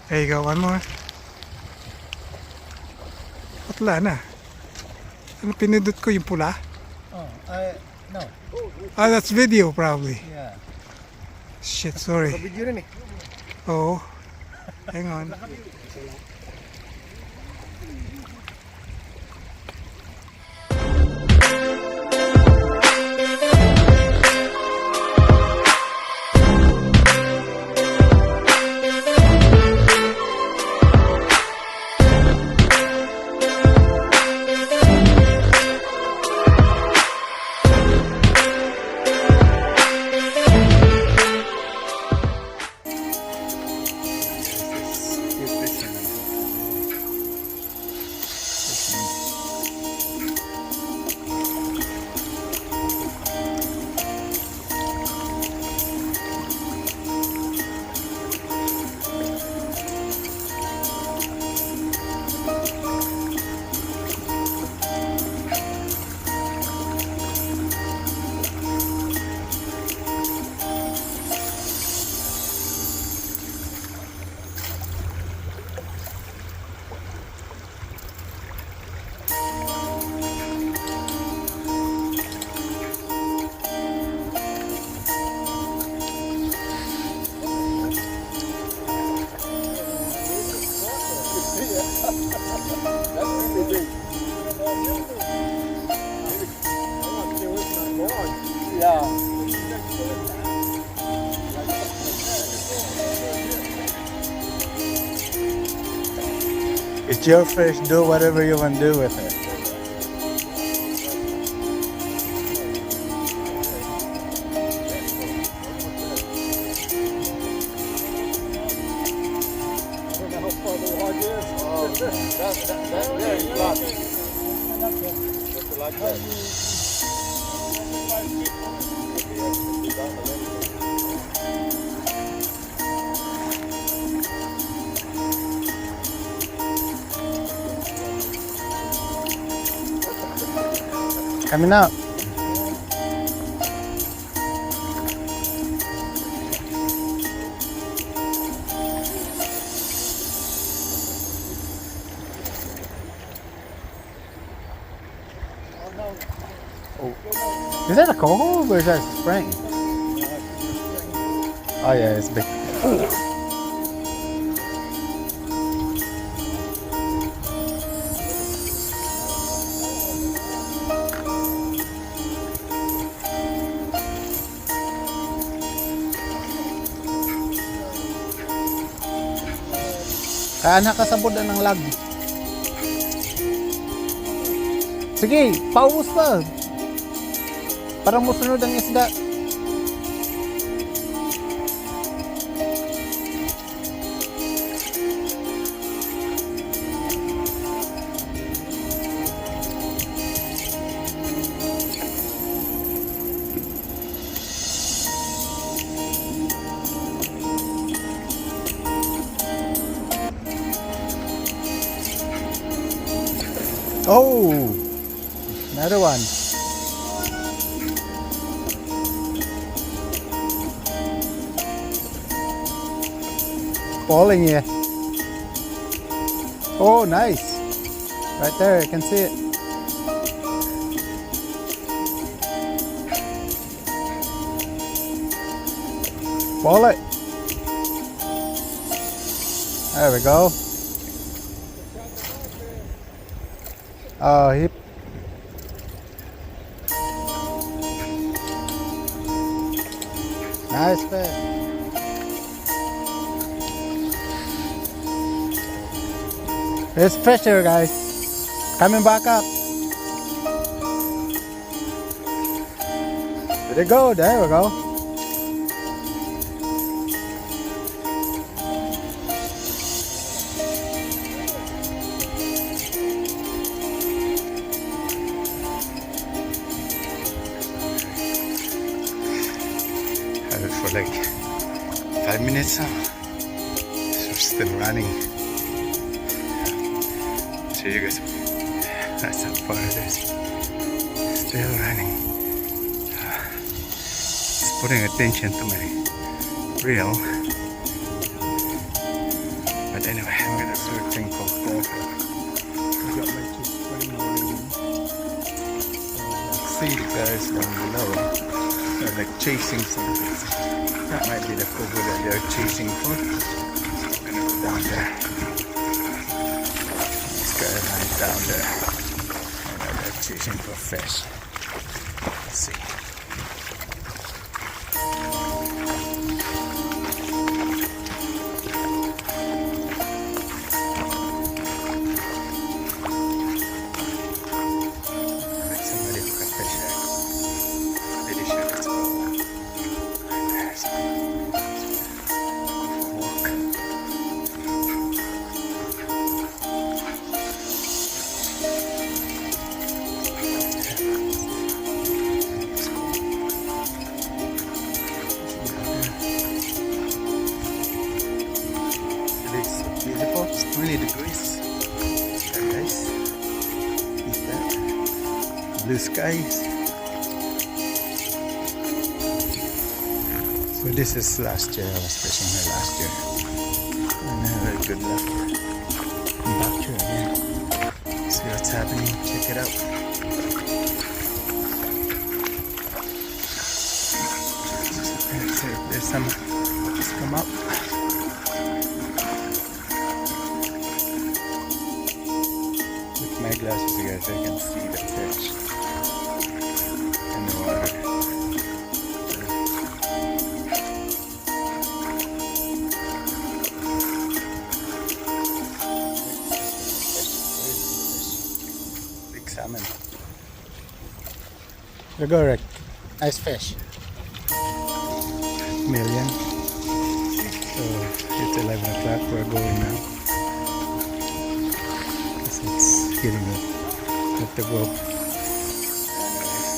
There you go, one more. Wala na. Ano pinindot ko yung pula? Oh, no. Ah, that's video probably. Yeah. Shit, sorry. Video rin eh. Oh, hang on. It's your fish, do whatever you want to do with it. Coming up. Oh. Is that a coho or is that a spring? Oh yeah, it's big. Kaya nakasabod na ng lag. Sige, paubos pa. Parang musunod ang isda. Oh, another one. Falling here. Oh, nice. Right there, you can see it. Pull it. There we go. Oh, he. Nice fish. There's fish here, guys. Coming back up. There it go. There we go. For like 5 minutes now. So we're still running. So you guys, that's how far it is. Still running. Just putting attention to my reel. But Anyway, I'm gonna do a thing called golf. I got my 220 reading. See the guys down below. They're like chasing something. That might be the cover that they're chasing for. So I'm gonna go down there. This guy right down there. I know they're chasing for fish. Let's see. Beautiful, it's 20 degrees. Very nice. See that? Blue skies. So this is last year. I was fishing here last year. And I had very good luck. I'm back here again. See what's happening. Check it out. There's some just come up. My glasses, you guys, I can see the fish in the water. Big salmon. Rigoric. Nice fish. Million. So it's 11 o'clock, we're going now. It's getting at the rope.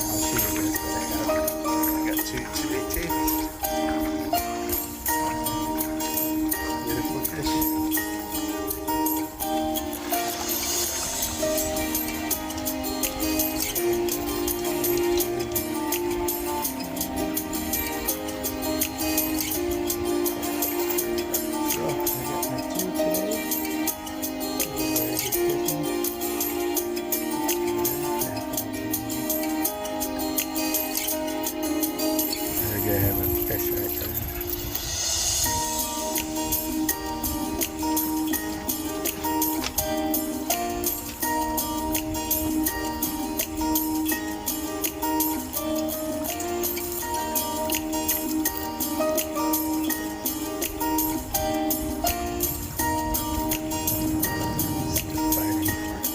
I'll show you guys what I got. I got two today. Beautiful fish. So I got my two today. I have a fish right there. Still fighting for it.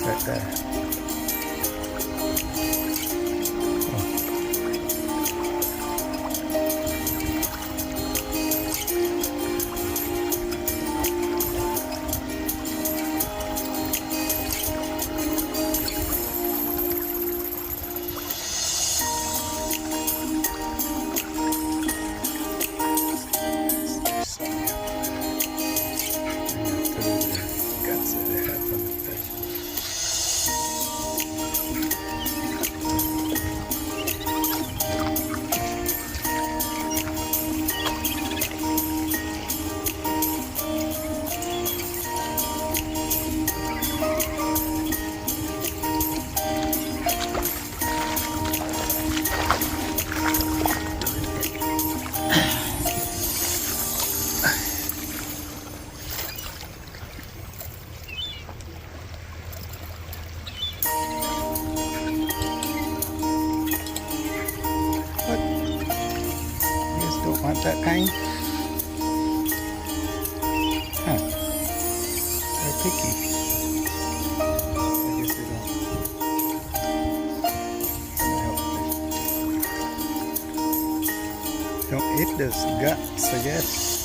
Right there. Guts that they have from the fish. Want that kind? Huh. They're picky. I guess they don't. Help eat those guts, I guess.